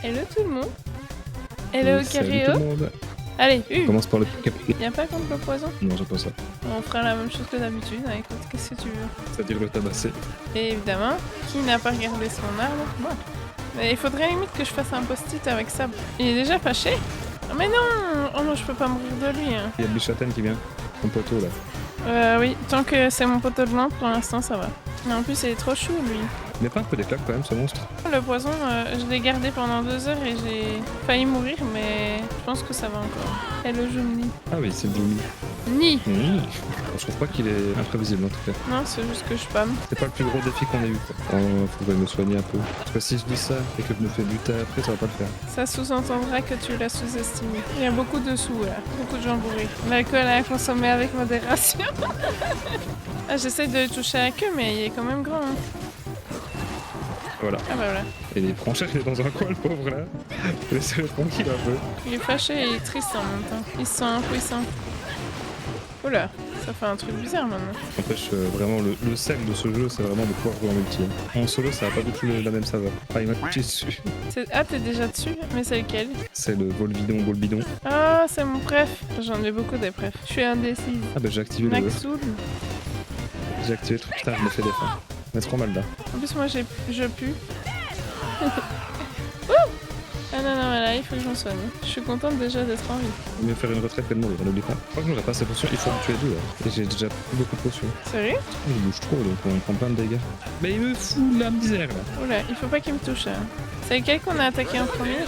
Hello tout le monde. Hello Salut tout Caréo. le monde. Allez, On commence par le capitaine. Y'a pas contre le poison? Non, j'ai pas ça. On fera la même chose que d'habitude. Hein, écoute, qu'est-ce que tu veux? C'est-à-dire le tabasser. Et évidemment, qui n'a pas regardé son arme? Moi. Mais il faudrait limite que je fasse un post-it avec ça. Il est déjà fâché? Oh, mais non! Oh non, je peux pas mourir de lui. Hein. Il y a Bichaten qui vient. Mon poteau là. Oui, tant que c'est mon poteau de lampe, pour l'instant ça va. Mais en plus, il est trop chou lui. Il met pas un peu des claques quand même ce monstre. Le poison, je l'ai gardé pendant 2 heures et j'ai failli mourir, mais je pense que ça va encore. Et le Jumni. Ah oui, c'est Jimmy. Ni! Je trouve pas qu'il est imprévisible en tout cas. Non, c'est juste que je spam. C'est pas le plus gros défi qu'on ait eu quoi. Faudrait me soigner un peu. Parce que si je dis ça et que je me fais buter après, ça va pas le faire. Ça sous-entendra que tu l'as sous-estimé. Il y a beaucoup de sous là, beaucoup de gens bourrés. L'alcool à consommer avec modération. Ah, j'essaye de le toucher à la queue, mais il est quand même grand. Hein. Voilà. Ah bah voilà. Et les franchères, il est dans un coin le pauvre là. Laissez-le tranquille un peu. Il est fâché et il est triste en même temps. Il se sent impuissant. Oula, ça fait un truc bizarre maintenant. N'empêche, vraiment, le sel de ce jeu, c'est vraiment de pouvoir jouer en multi. Hein. En solo, ça a pas du tout la même saveur. Ah, il m'a touché dessus. Ah, t'es déjà dessus? Mais c'est lequel? C'est le vol bidon. Ah, c'est mon préf. J'en ai beaucoup des préfs. Je suis indécise. Ah bah j'ai activé le... Maxoul. J'ai activé le truc. Putain, je me fais défendre. Mais trop mal là. En plus, moi, je pue. Ah non, non, mais là, il faut que je me soigne. Je suis contente déjà d'être en vie. Il vaut mieux faire une retraite que de mourir, n'oublie pas. Je crois que j'aurais pas assez de potions, il faut en tuer 2 là. Et j'ai déjà beaucoup de potions. Sérieux? Il bouge trop donc on prend plein de dégâts. Mais il me fout la misère là. Oula, il faut pas qu'il me touche. Hein. C'est lequel qu'on a attaqué en premier?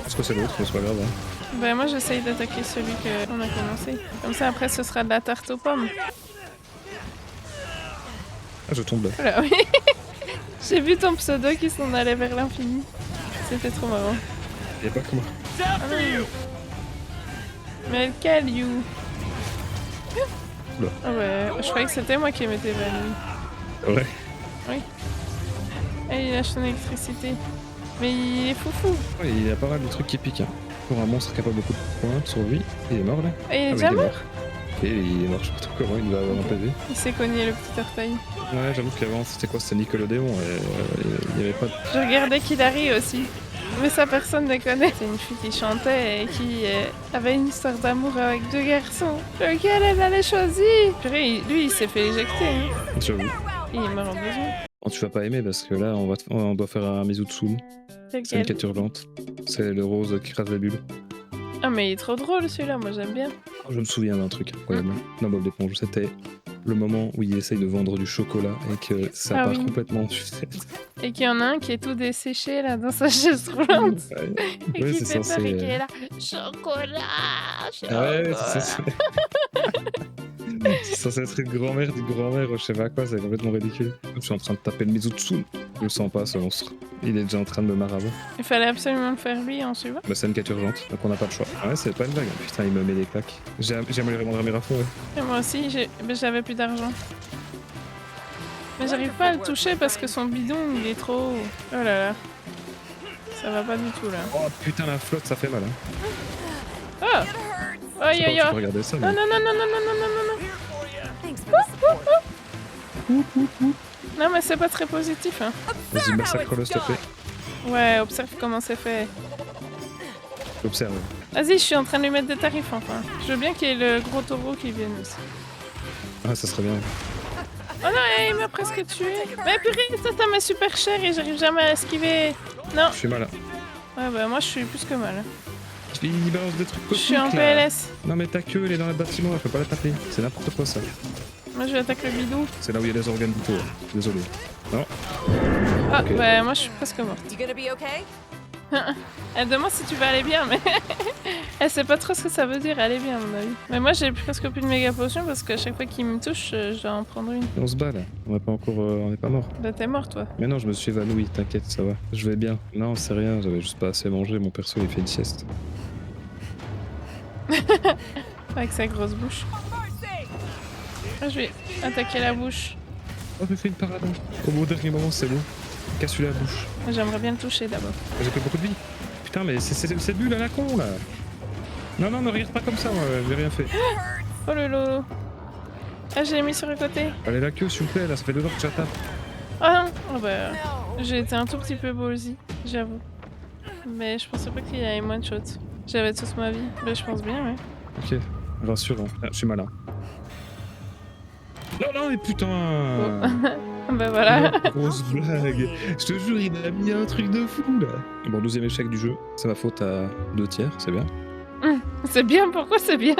Parce que c'est l'autre, mais c'est pas grave. Hein. Bah, moi, j'essaye d'attaquer celui qu'on a commencé. Comme ça, après, ce sera de la tarte aux pommes. Ah, je tombe là. Oula, oui. J'ai vu ton pseudo qui s'en allait vers l'infini. C'était trop marrant. Y'a pas comment. Ah non. Mais lequel, you? Oula. Ah ouais, je croyais que c'était moi qui m'étais évanoui. Ouais. Oui. Et il lâche son électricité. Mais il est foufou. Ouais, il y a pas mal de trucs qui piquent. Hein. Pour un monstre qui a pas beaucoup de points sur lui, il est mort là. Et il est Ah oui, déjà il est mort? Et il est mort, je sais pas trop comment, il va avoir un PV. Il s'est cogné le petit orteil. Ouais, j'avoue qu'avant c'était quoi? C'était Nickelodeon et il y avait pas de... Je regardais Killary aussi. Mais ça, personne ne connaît. C'est une fille qui chantait et qui avait une histoire d'amour avec 2 garçons. Lequel elle allait choisir? Purée, lui, il s'est fait éjecter. Hein. J'avoue. Il est mort en besoin. Oh, tu vas pas aimer parce que là on doit faire un Mizutsu. C'est une Lequel? quête urgente. C'est le rose qui crase les bulles. Ah, mais il est trop drôle celui-là, moi j'aime bien. Je me souviens d'un truc incroyable dans Bob l'éponge. C'était le moment où il essaye de vendre du chocolat et que ça Ah part oui. complètement en sucette. Et qu'il y en a un qui est tout desséché là dans sa chaise roulante. Et Oui, qui c'est fait censé. peur et qui est là. Chocolat! Ah ouais, Chocolat. c'est censé. C'est censé être une grand-mère du grand-mère, je sais pas quoi, c'est complètement ridicule. Je suis en train de taper le Mizutsu. Je le sens pas ce monstre. Il est déjà en train de me maraver. Il fallait absolument le faire lui en suivant. Bah, c'est une quête urgente, donc on n'a pas le choix. Ouais, c'est pas une blague. Putain, il me met des claques. J'ai amélioré mon Ramiro à fond, ouais. Et moi aussi, j'avais plus d'argent. Mais j'arrive pas à le toucher parce que son bidon il est trop haut. Oh là là. Ça va pas du tout là. Oh putain, la flotte, ça fait mal. Hein. Oh! Je Aïe sais pas aïe où tu peux aïe! regarder ça, Non, mais... non, non, non, non, non, non, non, non, non. Non, mais c'est pas très positif, hein. Vas-y, massacre-le, s'il te plaît. Ouais, observe comment c'est fait. Observe. Vas-y, je suis en train de lui mettre des tarifs, enfin. Je veux bien qu'il y ait le gros taureau qui vienne aussi. Ah, ça serait bien. Oh non, il m'a presque tué. Mais purée, ça m'est super cher et j'arrive jamais à esquiver. Non. Je suis mal là. Ouais, bah moi, je suis plus que mal. Il balance des trucs Je cosmiques, suis en là. PLS. Non, mais ta queue, elle est dans le bâtiment, elle peut pas la taper. C'est n'importe quoi, ça. Moi, je attaque le bidou. C'est là où il y a les organes vitaux. Là. Désolé. Non. Ah, Ok. bah moi, je suis presque morte. You gonna be okay? Elle demande si tu vas aller bien, mais elle sait pas trop ce que ça veut dire aller bien, à mon avis. Mais moi, j'ai presque plus de méga potions parce qu'à chaque fois qu'il me touche, je dois en prendre une. On se bat, là. On est pas encore... on est pas mort. Bah, t'es mort, toi. Mais non, je me suis évanoui, t'inquiète, ça va. Je vais bien. Non, c'est rien, j'avais juste pas assez mangé. Mon perso, il fait une sieste. Avec sa grosse bouche. Ah, je vais attaquer la bouche. Oh, j'ai fait une parade. Au bout dernier moment, c'est bon. Casse-lui la bouche. Moi, j'aimerais bien le toucher d'abord. J'ai fait beaucoup de vie. Putain, mais c'est bulle à la con, là. Non, non, ne regarde pas comme ça, moi, j'ai rien fait. Oh lolo. Ah, je l'ai mis sur le côté. Allez, la queue, s'il vous plaît, là, ça fait 2 heures que j'attaque. Ah non. Oh bah, j'ai été un tout petit peu ballsy, j'avoue. Mais je pensais pas qu'il y avait moins de shots. J'avais toute ma vie. Mais je pense bien, ouais. Ok, rassurant. Ah, je suis malin. Non, non, mais putain Bah voilà. La grosse blague. Je te jure, il a mis un truc de fou, là. Bon, 12e échec du jeu. C'est ma faute à 2/3, c'est bien. C'est bien, pourquoi c'est bien?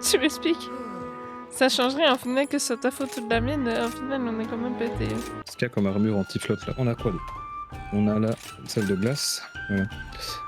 Tu m'expliques? Ça changerait en final que ce soit ta faute ou de la mienne, au final on est quand même pété. Ce qu'il y a comme armure anti-flotte, là. On a quoi, d'autre? On a là celle de glace. Voilà.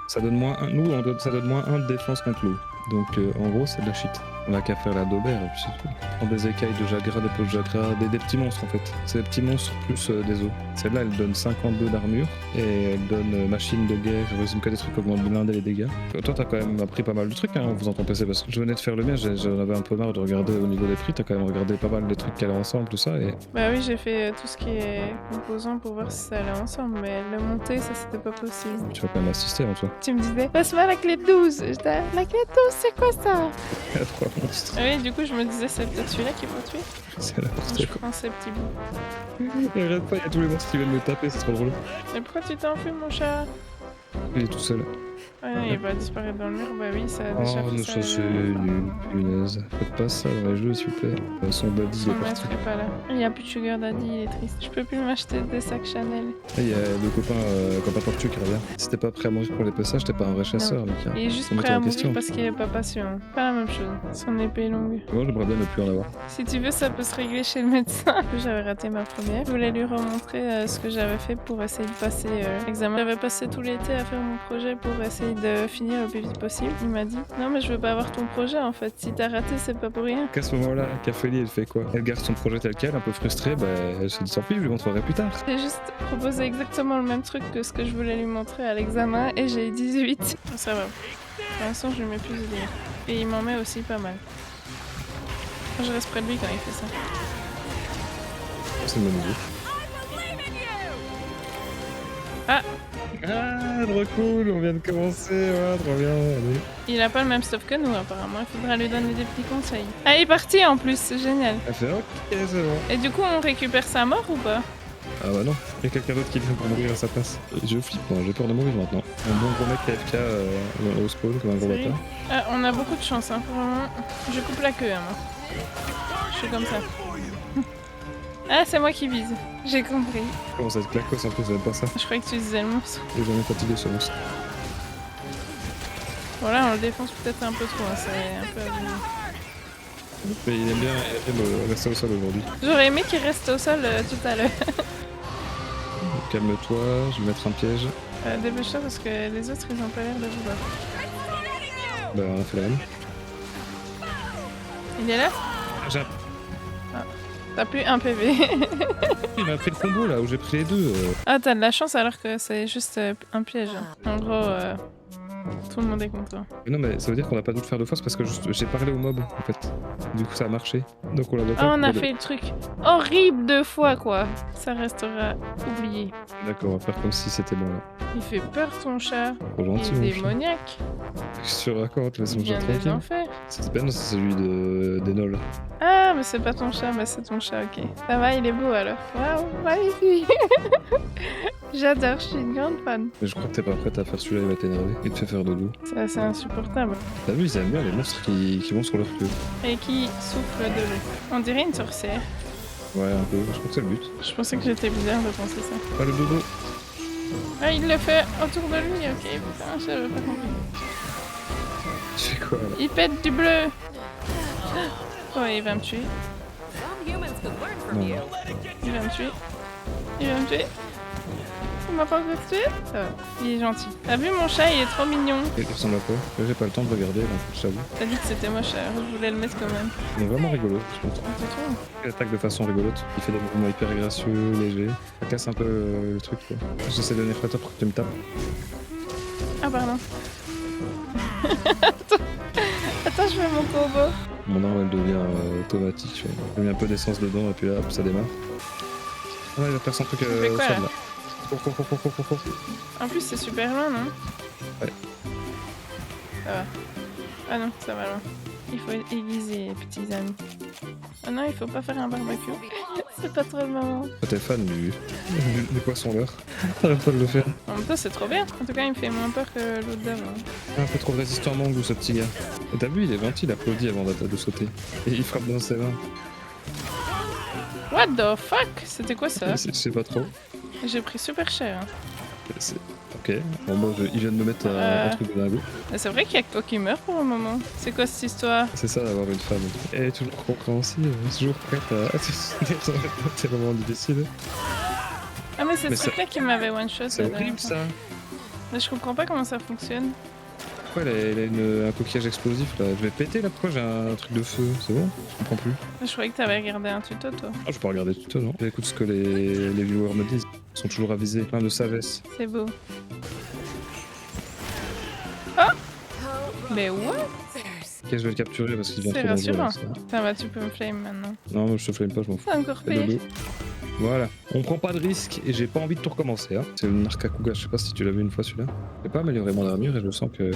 Ça donne moins 1. Nous, ça donne moins 1 de défense contre l'eau. Donc, en gros, c'est de la shit. On a qu'à faire la daubert et puis c'est tout. Prendre des écailles de Jagra, des peaux de Jagra, des petits monstres en fait. C'est des petits monstres plus des os. Celle-là, elle donne 52 d'armure et elle donne machine de guerre, résume que des trucs augmentent blindés les dégâts. Toi, t'as quand même appris pas mal de trucs hein, en faisant ton PC parce que je venais de faire le mien, j'en avais un peu marre de regarder au niveau des prix. T'as quand même regardé pas mal des trucs qui allaient ensemble, tout ça. Et... Bah oui, j'ai fait tout ce qui est composant pour voir si ça allait ensemble, mais le monter, ça c'était pas possible. tu vas quand même assister en toi. Tu me disais, passe-moi la clé de 12. J'étais, la clé de 12, c'est quoi ça? Il y a 3 monstres. Ah oui, du coup, je me disais, c'est peut-être celui-là qui faut tuer. C'est n'importe Je quoi. prends ces petits bouts. Arrête pas, il y a tous les monstres qui viennent me taper, c'est trop drôle. Mais pourquoi tu t'enfuis, mon chat? Il est tout seul. Ah non, il va disparaître dans le mur. Bah oui, ça a Oh, déjà non, fait ça ça. c'est nul, punaise. Faites pas ça dans les jeux, s'il vous plaît. Son daddy, il Son est parti. maître est pas là. Il n'y a plus de Sugar Daddy, il est triste. Je peux plus m'acheter des sacs Chanel. Il y a le copain Tortue qui revient. Si t'es pas prêt à mourir pour les passages, t'es pas un vrai chasseur, mec. Il est juste Faut mettre prêt à en mourir question. parce qu'il est pas patient. Pas la même chose. Son épée est longue. Moi, j'aimerais bien ne plus en avoir. Si tu veux, ça peut se régler chez le médecin. J'avais raté ma première. Je voulais lui remontrer ce que j'avais fait pour essayer de passer l'examen. J'avais passé tout l'été à faire mon projet pour essayer de finir le plus vite possible. Il m'a dit non mais je veux pas avoir ton projet en fait. Si t'as raté, c'est pas pour rien. Qu'à ce moment-là, Cafélie, elle fait quoi? Elle garde son projet tel quel, un peu frustrée, bah elle se dit tant pis, je lui montrerai plus tard. J'ai juste proposé exactement le même truc que ce que je voulais lui montrer à l'examen et j'ai eu 18. Ça va. Pour l'instant, je lui mets plus de délire. Et il m'en met aussi pas mal. Je reste près de lui quand il fait ça. C'est le même niveau. Ah! Ah, trop cool, on vient de commencer, ouais, trop bien, allez. Il a pas le même stuff que nous apparemment, il faudra lui donner des petits conseils. Ah, il est parti en plus, c'est génial. Elle fait ok, c'est bon. Et du coup, on récupère sa mort ou pas? Ah bah non, il y a quelqu'un d'autre qui vient pour mourir à sa place. Je flippe, moi, j'ai peur de mourir maintenant. Un bon gros mec AFK au spawn comme un gros Sérieux? bâtard. Ah, on a beaucoup de chance, hein, pour le moment. Je coupe la queue, hein, moi. Je suis comme ça. Ah, c'est moi qui vise. J'ai compris. Comment ça être claquos en plus, j'aime pas ça. Je croyais que tu disais le monstre. J'ai jamais fatigué ce monstre. Voilà, on le défonce peut-être un peu trop, hein, c'est un peu abusé. Mais il aime bien rester au sol aujourd'hui. J'aurais aimé qu'il reste au sol tout à l'heure. Calme-toi, je vais mettre un piège. Dépêche-toi parce que les autres ils ont pas l'air de vouloir. Bah on a fait la même. Il est là? J'ai- T'as plus un PV. Il m'a fait le combo là où j'ai pris les deux. Ah, t'as de la chance alors que c'est juste un piège. En gros, tout le monde est contre toi. Mais non mais ça veut dire qu'on a pas dû le faire deux fois, c'est parce que j'ai parlé au mob en fait. Du coup ça a marché. Donc on l'a Ah, on a fait le truc horrible 2 fois quoi. Ça restera oublié. D'accord, on va faire comme si c'était bon là. Il fait peur ton chat. Trop gentil. Il mon est chien. démoniaque. Je suis raconte, laisse Il mon chat vient des tranquille. enfers. C'est Ben, c'est celui d'Enol. Ah, mais c'est pas ton chat, mais c'est ton chat, ok. Ça va, il est beau alors. Waouh, magnifique. J'adore, je suis une grande fan. Mais je crois que t'es pas prête à faire celui-là, il va t'énerver. Il te fait faire dodo. C'est assez insupportable. T'as vu, ils aiment bien les monstres qui vont sur leur queue. Et qui souffle de l'eau. On dirait une sorcière. Ouais, un peu, je crois que c'est le but. Je pensais que j'étais bizarre de penser ça. Pas le dodo. Ah, il le fait autour de lui, ok, putain, j'avais pas compris. Tu fais quoi là? Il pète du bleu. Oh, il va me tuer. Non. Il va me tuer. Il va me tuer. Il m'a pas encore tué. Ça va. Il est gentil. T'as vu mon chat, il est trop mignon. Il ressemble à quoi? Là, j'ai pas le temps de regarder, donc je t'avoue. T'as dit que c'était moche, alors je voulais le mettre quand même. Il est vraiment rigolo, je pense. Ah, tu trouves? Il attaque de façon rigolote. Il fait des mouvements hyper gracieux, légers. Ça casse un peu le truc, quoi. J'essaie de venir près de toi pour que tu me tapes. Ah, pardon. Attends, je fais mon combo. Mon arme, elle devient automatique. Tu vois. Je mets un peu d'essence dedans, et puis là, hop, ça démarre. Ah, il va faire son truc fait au quoi, sol, là là. Cours. En plus, c'est super loin, non? Ouais. Ça va. Ah non, ça va loin. Il faut aiguiser, petits amis. Ah non, il faut pas faire un barbecue. C'est pas trop le moment. T'es fan du poisson leurre. T'arrêtes pas de le faire. En même temps, c'est trop bien. En tout cas, il me fait moins peur que l'autre d'avant. Un peu trop résistant mangue ce petit gars. Et t'as vu, il est gentil, il applaudit avant de sauter. Et il frappe dans ses mains. What the fuck? C'était quoi ça? Je sais pas trop. J'ai pris super cher. Ok, bon moi il vient de me mettre un truc de dingo. Mais c'est vrai qu'il y a que toi qui meurs pour le moment. C'est quoi cette histoire? C'est ça d'avoir une femme. Elle est toujours compréhensive, toujours prête à te soutenir dans tes moments difficiles. Ah mais c'est ce truc là qui m'avait one shot. C'est horrible ça. Mais je comprends pas comment ça fonctionne. Pourquoi elle a un coquillage explosif là? Je vais péter là, pourquoi j'ai un truc de feu? C'est bon? Je comprends plus. Je croyais que t'avais regardé un tuto toi. Ah, je peux pas regarder le tuto non. J'écoute ce que les viewers me disent. Ils sont toujours avisés, plein de sagesse. C'est beau. Oh! Mais what? Ok, je vais le capturer parce qu'il vient C'est trop dangereux. rassurant. Ça va, tu peux me flame maintenant. Non, moi je te flame pas, je m'en fous. C'est encore C'est pire. dodo. Voilà, on prend pas de risque et j'ai pas envie de tout recommencer. Hein. C'est le Narkakuga, je sais pas si tu l'as vu une fois celui-là. J'ai pas amélioré mon armure et je sens qu'on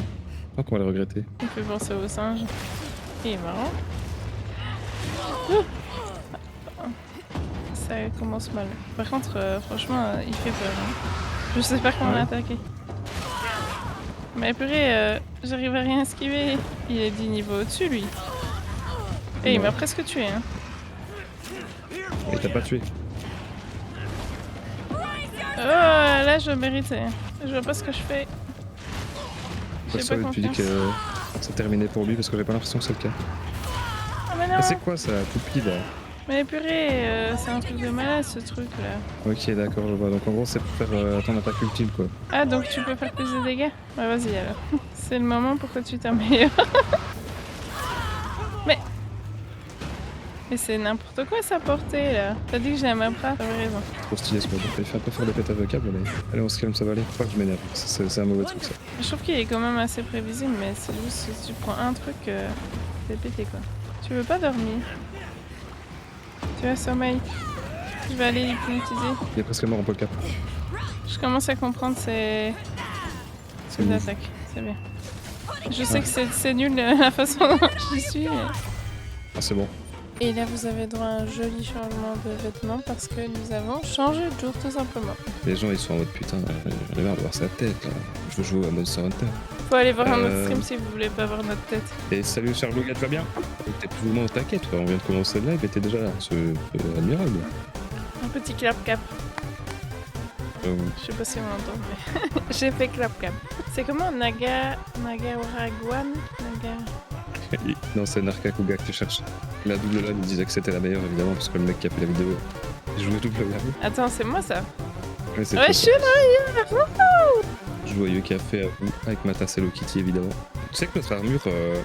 va le regretter. Il me fait penser au singe. Il est marrant. Ça commence mal. Par contre, franchement, il fait peur. Hein. Je sais pas comment l'attaquer. Mais purée, j'arrive à rien esquiver. Il est 10 niveaux au-dessus, lui. Et il m'a presque tué. Hein. Et t'as pas tué. Oh, là, je méritais. Je vois pas ce que je fais. J'ai pas Tu dis confiance. que c'est terminé pour lui parce que j'ai pas l'impression que c'est le cas. Ah mais non. Ah, c'est quoi ça, Poupi là? Mais purée, c'est un truc de malade ce truc là. Ok, d'accord, je vois. Donc en gros, c'est pour faire ton attaque ultime quoi. Ah, donc tu peux faire plus de dégâts? Bah vas-y alors. C'est le moment pour que tu t'améliores. Mais c'est n'importe quoi sa portée là. T'as dit que j'aime pas, t'avais raison. Trop stylé ce mode. Il fait un peu faire le pétage de câble, mais allez, on se calme, ça va aller. Faut pas que je m'énerve. C'est un mauvais truc ça. Je trouve qu'il est quand même assez prévisible, mais c'est juste si tu prends un truc, t'es pété quoi. Tu veux pas dormir? Tu as sommeil? Je vais aller l'hypnotiser. Il est presque mort en polka. Je commence à comprendre ses attaques, c'est bien. Je sais que c'est nul la façon dont j'y suis, mais... Ah, c'est bon. Et là, vous avez droit à un joli changement de vêtements parce que nous avons changé de jour tout simplement. Les gens ils sont en mode putain, j'en ai marre de voir sa tête là. Je veux jouer à Monster Hunter. Faut aller voir un autre stream si vous voulez pas voir notre tête. Et salut Charlot, tu vas bien? T'es plus ou moins au taquet toi, on vient de commencer le live et t'es déjà là, c'est admirable. Un petit clap-cap. Je sais pas si on l'entend, mais j'ai fait clap-cap. C'est comment Nagawaragwan Non, c'est Narkakuga que tu cherches. La double lame il disait que c'était la meilleure évidemment parce que le mec qui a fait la vidéo il jouait double lame. Attends, c'est moi ça? Ouais, c'est Ouais, je suis là. Je joue à Yuki a fait à vous avec ma tasse Hello Kitty évidemment. Tu sais que notre armure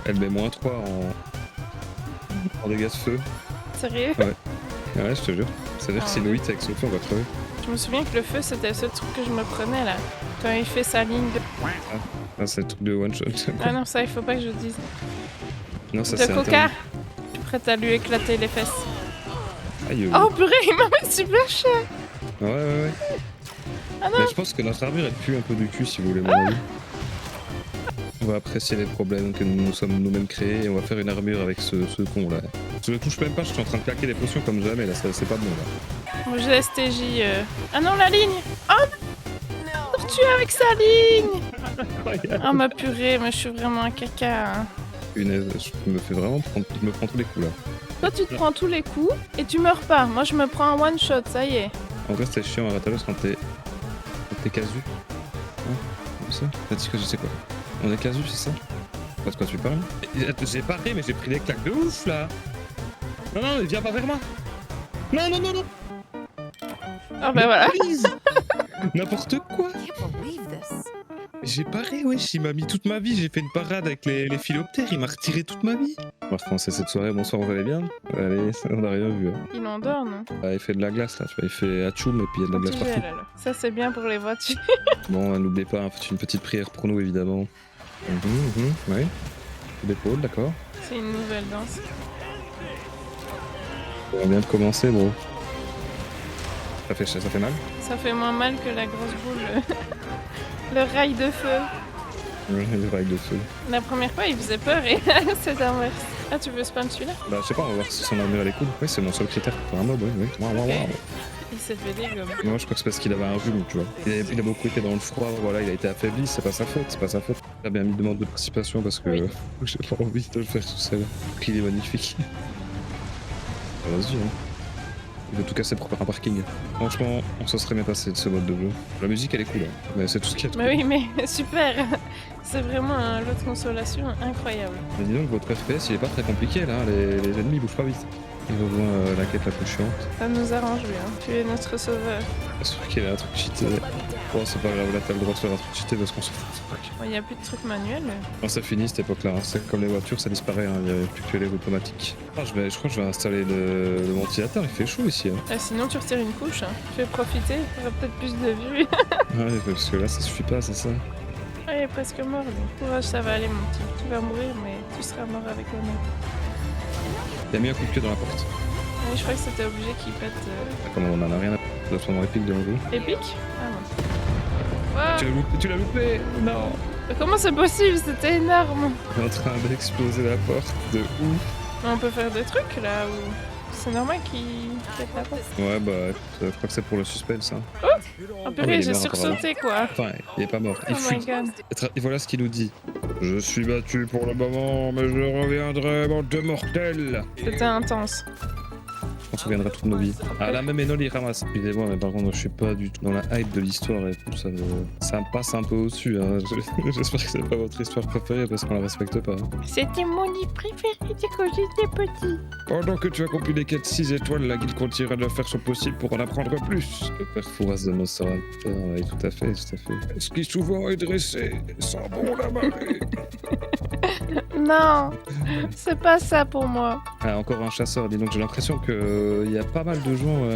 elle met moins 3 en dégâts de feu. Sérieux? Ouais, je te jure. C'est-à-dire que si nous 8 avec son feu on va crever. Je me souviens que le feu c'était le seul truc que je me prenais là. Quand il fait sa ligne de... Ah, c'est le truc de one shot. Ah non, ça il faut pas que je dise. Non, ça De c'est coca. interdit. Je suis prête à lui éclater les fesses. Aïe. Oh purée, il m'a mis super cher. Ouais. Ah non. Mais je pense que notre armure elle pue un peu du cul si vous voulez mon avis. On va apprécier les problèmes que nous sommes nous-mêmes créés et on va faire une armure avec ce con là. Je ne touche même pas, je suis en train de claquer des potions comme jamais là, c'est pas bon là. Bon, j'ai STJ. Ah non, la ligne. Oh non, tu avec sa ligne. Oh ma purée, mais je suis vraiment un caca. Hein. Punaise, je me fais vraiment prendre, je me prends tous les coups là. Toi tu te prends tous les coups et tu meurs pas. Moi je me prends un one shot, ça y est. En vrai c'est chiant à Ratalos quand t'es casu. Hein, comme ça. T'as dit que je sais quoi. On est casu, c'est ça? De quoi tu parles? J'ai paré mais j'ai pris des claques de ouf là. Non, viens pas vers moi. Non. Oh bah voilà. N'importe quoi. J'ai paré, wesh, il m'a mis toute ma vie, j'ai fait une parade avec les philoptères, il m'a retiré toute ma vie. On va recommencer cette soirée, bonsoir, vous allez bien? Allez, on n'a rien vu. Hein. Il endort, non? Ah, il fait de la glace là, tu vois, il fait atchoum et puis il y a de la glace partout. Ça c'est bien pour les voitures. Bon, n'oubliez pas, hein, faites une petite prière pour nous évidemment. Ouais. D'épaule, d'accord. C'est une nouvelle danse. On vient de commencer, bon. Ça fait mal? Ça fait moins mal que la grosse boule. Le rail de feu. Les règles de feu. La première fois, il faisait peur et c'est inverse. Ah, tu veux spam celui-là? Bah, je sais pas, on va voir si son armure elle est cool. Oui, c'est mon seul critère pour un mob, oui. Waouh, waouh, waouh. Il s'est fait des gommes. Moi, je crois que c'est parce qu'il avait un rhume, tu vois. Il a beaucoup été dans le froid, voilà, il a été affaibli, c'est pas sa faute, c'est pas sa faute. Il a bien mis demande de participation parce que Oui. j'ai pas envie de le faire tout seul. Il est magnifique. Ah, vas-y, hein. Il veut tout casser pour faire un parking. Franchement, on se serait bien passé de ce mode de jeu. La musique, elle est cool, hein. Mais c'est tout ce qu'il y a de Bah oui, mais super. C'est vraiment un lot de consolation incroyable. Mais dis donc, votre FPS, il est pas très compliqué, là. Les ennemis bougent pas vite. Il rejoint la quête la plus chiante. Ça nous arrange bien. Tu es notre sauveur. C'est sûr qu'il y a un truc cheaté. Bon, c'est pas grave, là t'as le droit de faire un truc cheaté parce qu'on s'en fout. Il n'y a plus de trucs manuels. Non, c'est fini cette époque-là. Hein. C'est comme les voitures, ça disparaît. Hein. Il n'y avait plus que les automatiques. Ah, je crois que je vais installer le ventilateur. Il fait chaud ici. Hein. Sinon, tu retires une couche. Fais profiter. Tu auras peut-être plus de vues. Ouais, parce que là, ça suffit pas, c'est ça. Ah, il est presque mort. Lui. Courage, ça va aller, mon petit. Tu vas mourir, mais tu seras mort avec l'honneur. Il a mis un coup de pied dans la porte. Oui, je crois que c'était obligé qu'il pète. Ah, comment on en a rien à faire de son épique de l'enjeu. Épique? Ah non. Wow. Tu l'as loupé. Non. Comment c'est possible? C'était énorme. Il est en train d'exploser la porte de ouf. Mais on peut faire des trucs là où c'est normal qu'il pète la porte. Ouais, bah, je crois que c'est pour le suspense. Hein. Oh purée, il est j'ai mort, sursauté quoi. Enfin, il est pas mort. Il Oh fuit. my god. Et voilà ce qu'il nous dit. Je suis battu pour le moment, mais je reviendrai, bande de mortels. C'était intense. On se souviendra toute nos vies. Ah là même Enol il ramasse. Excusez-moi mais par contre je suis pas du tout dans la hype de l'histoire et tout ça me passe un peu au-dessus. Hein. J'espère que c'est pas votre histoire préférée parce qu'on la respecte pas. Hein. C'était mon livre préféré dès que j'étais petit. Pendant que tu accomplis les quêtes 6 étoiles, la guilde continuera de faire son possible pour en apprendre plus. Le père Fouras de Monster Hunter, oui tout à fait, tout à fait. Ce qui souvent est dressé, sans bon la marée. Non, c'est pas ça pour moi. Ah, encore un chasseur, dis donc j'ai l'impression que y a pas mal de gens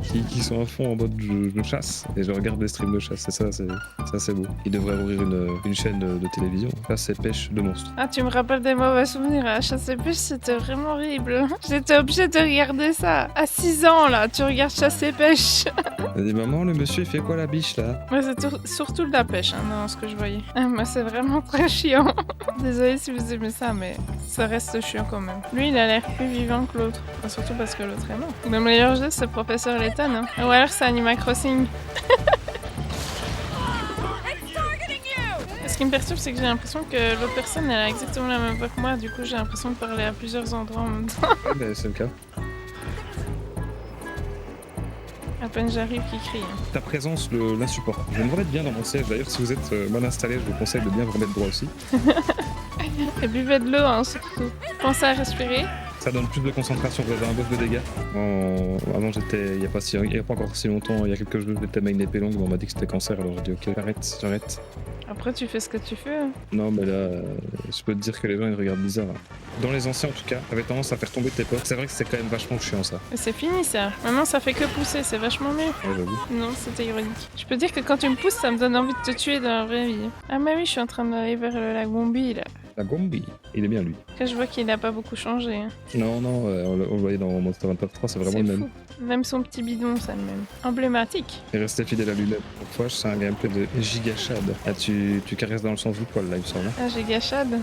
qui sont à fond en mode je chasse et je regarde les streams de chasse, et ça c'est beau. Ils devraient ouvrir une chaîne de télévision. Là c'est pêche de monstres. Ah, tu me rappelles des mauvais souvenirs à Chasse et Pêche, c'était vraiment horrible. J'étais obligée de regarder ça. À 6 ans là, tu regardes Chasse et Pêche. Il a dit maman le monsieur il fait quoi la biche là? Moi c'est surtout de la pêche, hein, dans ce que je voyais. Moi c'est vraiment très chiant. Désolée si vous aimez ça, mais ça reste chiant quand même. Lui il a l'air plus vivant que l'autre. Enfin, surtout parce que l'autre est mort. Le meilleur jeu c'est Professeur Layton. Hein. Ou alors c'est Animal Crossing. Ce qui me perturbe, c'est que j'ai l'impression que l'autre personne elle a exactement la même voix que moi, du coup j'ai l'impression de parler à plusieurs endroits en même temps. Ouais bah, c'est le cas. À peine j'arrive qu'il crie. Hein. Ta présence l'insupporte. Je vais me remettre bien dans mon siège d'ailleurs, si vous êtes mal installé, je vous conseille de bien vous remettre droit aussi. Et buvez de l'eau hein, surtout. Pensez à respirer. Ça donne plus de concentration, vous avez un buff de dégâts. Avant j'étais, il y a pas encore si longtemps, il y a quelques jours j'étais main épée longue, mais on m'a dit que c'était cancer, alors j'ai dit ok, j'arrête. Après tu fais ce que tu fais. Hein. Non mais là, je peux te dire que les gens ils regardent bizarre. Hein. Dans les anciens en tout cas, avaient tendance à faire tomber tes potes. C'est vrai que c'est quand même vachement chiant ça. Mais c'est fini ça. Maintenant ça fait que pousser, c'est vachement mieux. Ouais j'avoue. Non, c'était ironique. Je peux dire que quand tu me pousses, ça me donne envie de te tuer dans la vraie vie. Ah mais oui, je suis en train d'aller vers le lac Gombi là. La Gombi, il est bien lui. Après je vois qu'il n'a pas beaucoup changé. Hein. Non, on le voyait dans Monster Hunter 3, c'est vraiment le même. Fou. Même son petit bidon, ça le même. Emblématique. Il est resté fidèle à lui-même. Pour toi, c'est un gameplay de gigachad. Ah, tu caresses dans le sens du poil là, il me semble. Ah, j'ai gâchade.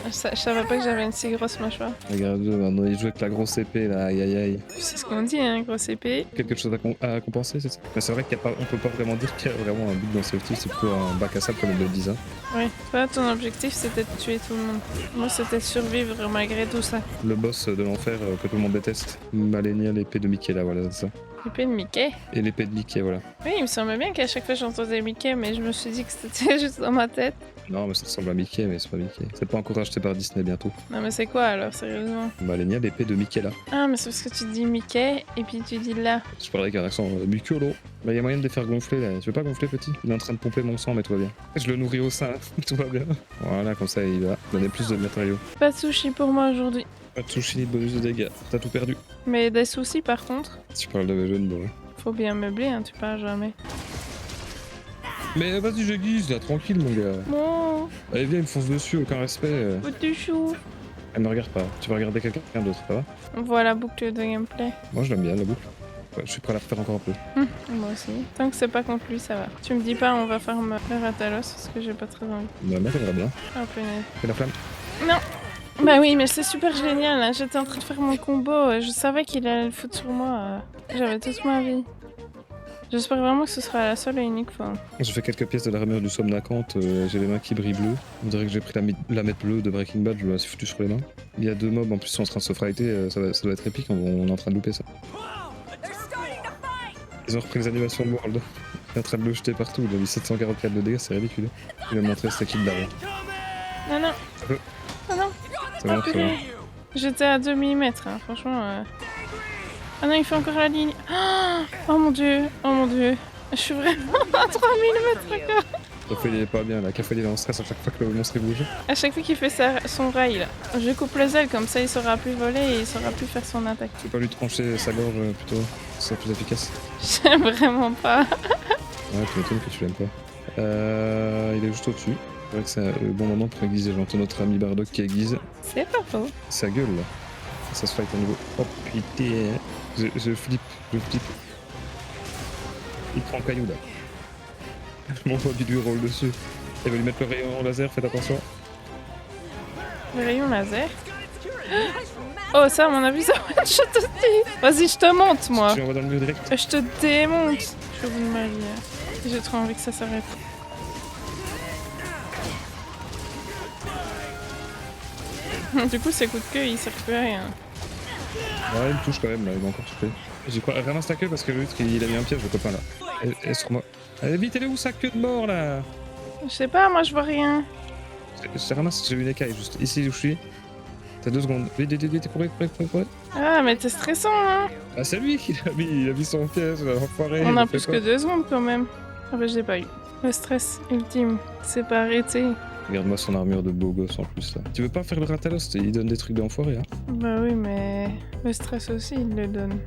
Je savais pas que j'avais une si grosse mâchoire. Regarde-le, maintenant il joue avec la grosse épée là, aïe aïe aïe. C'est ce qu'on dit, hein, grosse épée. Quelque chose à compenser, c'est ça? Mais c'est vrai qu'on peut pas vraiment dire qu'il y a vraiment un but dans ce film, c'est plutôt un bac à sable comme ils le disent. Hein. Ouais, toi, ton objectif c'était de tuer tout le monde. Moi, c'était de survivre malgré tout ça. Le boss de l'enfer que tout le monde déteste. Malenia, l'épée de Mickey là, voilà, c'est ça. L'épée de Mickey. Et l'épée de Mickey, voilà. Oui, il me semblait bien qu'à chaque fois j'entendais Mickey, mais je me suis dit que c'était juste dans ma tête. Non, mais ça ressemble à Mickey, mais c'est pas Mickey. C'est pas encore acheté par Disney bientôt. Non, mais c'est quoi alors, sérieusement? Malenia, l'épée de Mickey là. Ah, mais c'est parce que tu dis Mickey et puis tu dis là. Je parlais avec un accent Mickey là. Bah, y a moyen de les faire gonfler là. Tu veux pas gonfler, petit? Il est en train de pomper mon sang, mais tout va bien. Je le nourris au sein, tout va bien. Voilà, comme ça il va donner plus de matériaux. Pas de sushi pour moi aujourd'hui. Pas de sushi ni de bonus de dégâts. T'as tout perdu. Mais des soucis par contre. Si tu parles de mes jeunes, bon. Ouais. Faut bien meubler, hein, tu parles jamais. Mais vas-y, je guise là, tranquille mon gars. Bon, Allez, viens, il me fonce dessus, aucun respect. petit chou. Elle me regarde pas. Tu vas regarder quelqu'un d'autre, ça va? Voilà, boucle de gameplay. Moi je l'aime bien la boucle. je suis prêt à la refaire encore un peu. Moi aussi. Tant que c'est pas conclu, ça va. Tu me dis pas, on va faire le Ratalos parce que j'ai pas très envie. Bah, moi, j'aimerais bien. Oh, punaise. Fais la flamme. Non! Bah oui, mais c'est super génial, là. J'étais en train de faire mon combo. Je savais qu'il allait le foutre sur moi. J'avais toute ma vie. J'espère vraiment que ce sera la seule et unique fois. J'ai fait quelques pièces de l'armure du somme Nacante, j'ai les mains qui brillent bleues. On dirait que j'ai pris la mètre bleue de Breaking Bad, je me la suis foutu sur les mains. Il y a 2 mobs en plus, ils sont en train de se fighter, ça doit être épique, on est en train de louper ça. Ils ont repris les animations de World. Il est en train de le jeter partout, il a mis 744 de dégâts, c'est ridicule. Il m'a montré cette équipe d'arrêt. Non, non. Oh non. C'est bon, c'est bon. J'étais à 2 mm, hein, franchement. Ah non, il fait encore la ligne. Oh mon dieu, oh mon dieu. Je suis vraiment à 3 mm encore. Café il est pas bien là, Café il est en stress à chaque fois que le monstre bouge. À chaque fois qu'il fait son rail là, je coupe les ailes comme ça il saura plus voler et il saura plus faire son attaque. Tu peux pas lui trancher sa gorge plutôt, ce serait plus efficace. J'aime vraiment pas. Ouais, tu m'étonnes que tu l'aimes pas. Il est juste au-dessus. C'est vrai que c'est le bon moment pour aiguiser. J'entends notre ami Bardock qui aiguise. C'est pas faux. Ça gueule là. Ça se fight à nouveau. Oh putain. Je flippe. Il prend le caillou là. Je m'envoie du roll dessus. Il va lui mettre le rayon laser, faites attention. Le rayon laser. Oh ça à mon avis ça va être shot aussi. Vas-y je te monte moi. Tu l'envoies dans le mur direct. Je te démonte. Je suis au bout de ma vie. J'ai trop envie que ça s'arrête. Du coup ses coups de queue ils servent plus à rien. Ouais, il me touche quand même là, il va encore toucher. J'ai quoi? Ramasse ta queue parce que l'autre il a mis un piège le copain là. Et sur moi. Allez vite, elle est où sa queue de mort là? Je sais pas, moi je vois rien. Je ramasse, j'ai une écaille juste ici où je suis. T'as 2 secondes. Vite, courez. Ah mais t'es stressant hein. Ah c'est lui qui il a mis son piège, enfoiré. On a plus que 2 secondes quand même. Ah bah je l'ai pas eu. Le stress ultime, c'est pas arrêté. Regarde-moi son armure de beau gosse en plus là. Tu veux pas faire le Ratalos? Il donne des trucs d'enfoiré hein. Bah oui mais le stress aussi il le donne.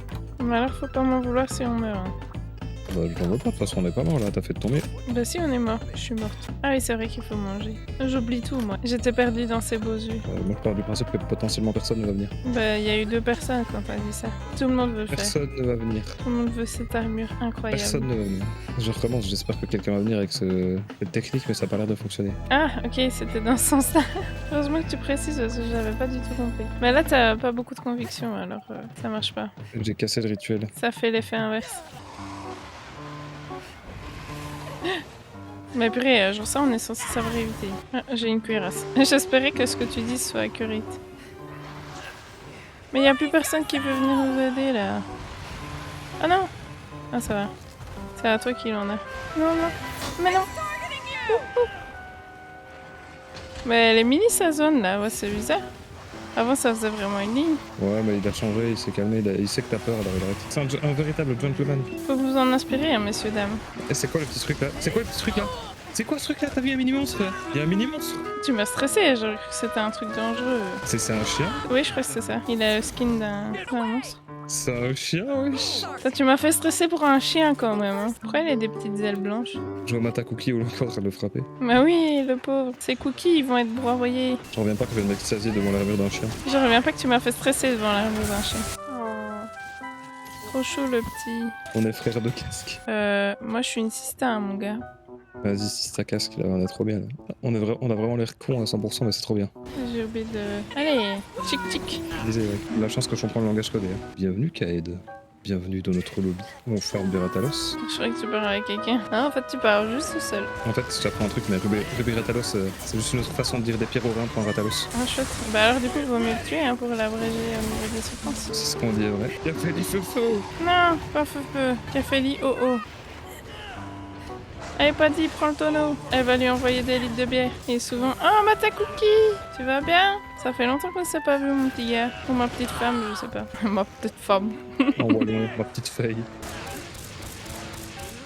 Mais alors faut pas m'en vouloir si on meurt. Hein. Bah je t'en veux pas, de toute façon on est pas mort là, t'as fait tomber. Bah si on est mort, je suis morte. Ah oui c'est vrai qu'il faut manger. J'oublie tout moi. J'étais perdue dans ces beaux yeux. Moi je pars du principe que potentiellement personne ne va venir. Bah il y a eu 2 personnes quand t'as dit ça. Tout le monde veut le faire. Personne ne va venir. Tout le monde veut cette armure incroyable. Personne ne va venir. Je recommence, j'espère que quelqu'un va venir avec cette technique mais ça a pas l'air de fonctionner. Ah ok c'était dans ce sens là. Heureusement que tu précises parce que j'avais pas du tout compris. Mais là t'as pas beaucoup de conviction alors ça marche pas. J'ai cassé le rituel. Ça fait l'effet inverse. Mais purée, genre ça on est censé savoir éviter. Ah, j'ai une cuirasse. J'espérais que ce que tu dis soit accurate. Mais y a plus personne qui veut venir nous aider là. Ah non. Ah ça va. C'est à toi qu'il en a. Non. Mais non. Ouh. Mais les mini sa zone là, ouais c'est bizarre. Avant ça faisait vraiment une ligne. Ouais mais il a changé, il s'est calmé, il sait que t'as peur alors il arrête. C'est un véritable gentleman. Faut vous en inspirer hein, messieurs dames. Et c'est quoi le petit truc là? C'est quoi ce truc là? T'as vu un mini monstre là? Il y a un mini monstre? Tu m'as stressé, j'aurais cru que c'était un truc dangereux. C'est un chien? Oui je crois que c'est ça. Il a le skin d'un monstre. C'est un chien wesh. Ça, tu m'as fait stresser pour un chien quand même. Hein. Pourquoi il a des petites ailes blanches? Je vois Mata Cookie au loin en train de le frapper. Bah oui, le pauvre. Ces cookies, ils vont être broyés. J'en reviens pas que je viens de m'extasier devant l'armure d'un chien. Je reviens pas que tu m'as fait stresser devant l'armure d'un chien. Oh. Trop chaud le petit. On est frères de casque. Moi je suis une sista, hein, mon gars. Vas-y, si ta casque là, on est trop bien là. On a vraiment l'air con à 100% mais c'est trop bien. J'ai oublié de... Allez, tchic. Je disais, ouais. La chance que je comprends le langage codé. Hein. Bienvenue Kaed. Bienvenue dans notre lobby. On farme des Ratalos. Je croyais que tu parles avec quelqu'un. Ah, en fait tu parles juste tout seul. En fait, je t'apprends un truc, mais Ruby Ratalos, c'est juste une autre façon de dire des pyrorains pour un Ratalos. Ah chouette. Bah alors du coup il vaut mieux le tuer hein, pour l'abréger au niveau des souffrances. C'est ce qu'on dit, ouais. Il a fait du feu. Non, pas feu. Caféli, oh. Elle pas dit, prends le tonneau. Elle va lui envoyer des litres de bière. Et souvent, oh, Mata Cookie, tu vas bien? Ça fait longtemps qu'on s'est pas vu, mon petit gars. Ou ma petite femme, je sais pas. Ma petite femme. En wallon, ma petite feuille.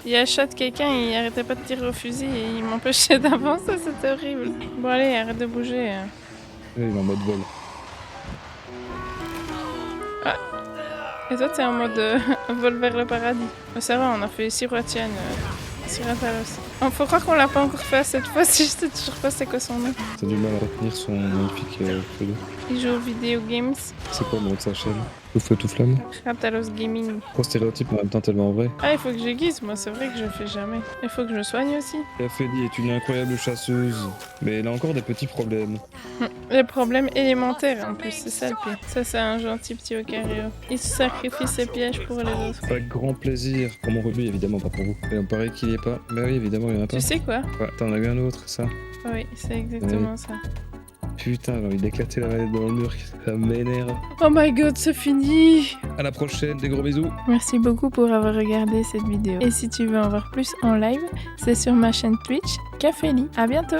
Il a shot quelqu'un, il arrêtait pas de tirer au fusil et il m'empêchait d'avancer, c'était horrible. Bon allez, arrête de bouger. Il est en mode vol. Ah. Et toi, t'es en mode vol vers le paradis. Mais ça va, on a fait 6 Roitienne. Sur Ratalos. Oh, faut croire qu'on l'a pas encore fait cette fois, si je sais toujours pas c'est quoi son nom. T'as du mal à retenir son magnifique pseudo. Il joue aux vidéo games. C'est quoi le nom de sa chaîne? Tout feu, tout flamme. Ratalos Gaming. Trop stéréotype, en même temps tellement vrai. Ah, il faut que j'aiguise, moi, c'est vrai que je le fais jamais. Il faut que je me soigne aussi. Ophélie est une incroyable chasseuse, mais elle a encore des petits problèmes. Les problèmes élémentaires en plus, c'est ça le pire. Ça, c'est un gentil petit Ocario. Il se sacrifie ses pièges pour les autres. Avec grand plaisir. Pour mon rugby, évidemment, pas pour vous. Et on paraît qu'il y est pas. Mais oui, évidemment, il y en a pas. Tu sais quoi? Ouais, t'en as eu un autre, ça. Oui, c'est exactement ça. Putain, j'ai envie d'éclater la manette dans le mur, ça m'énerve. Oh my god, c'est fini! À la prochaine, des gros bisous. Merci beaucoup pour avoir regardé cette vidéo. Et si tu veux en voir plus en live, c'est sur ma chaîne Twitch, Cafélie. À bientôt!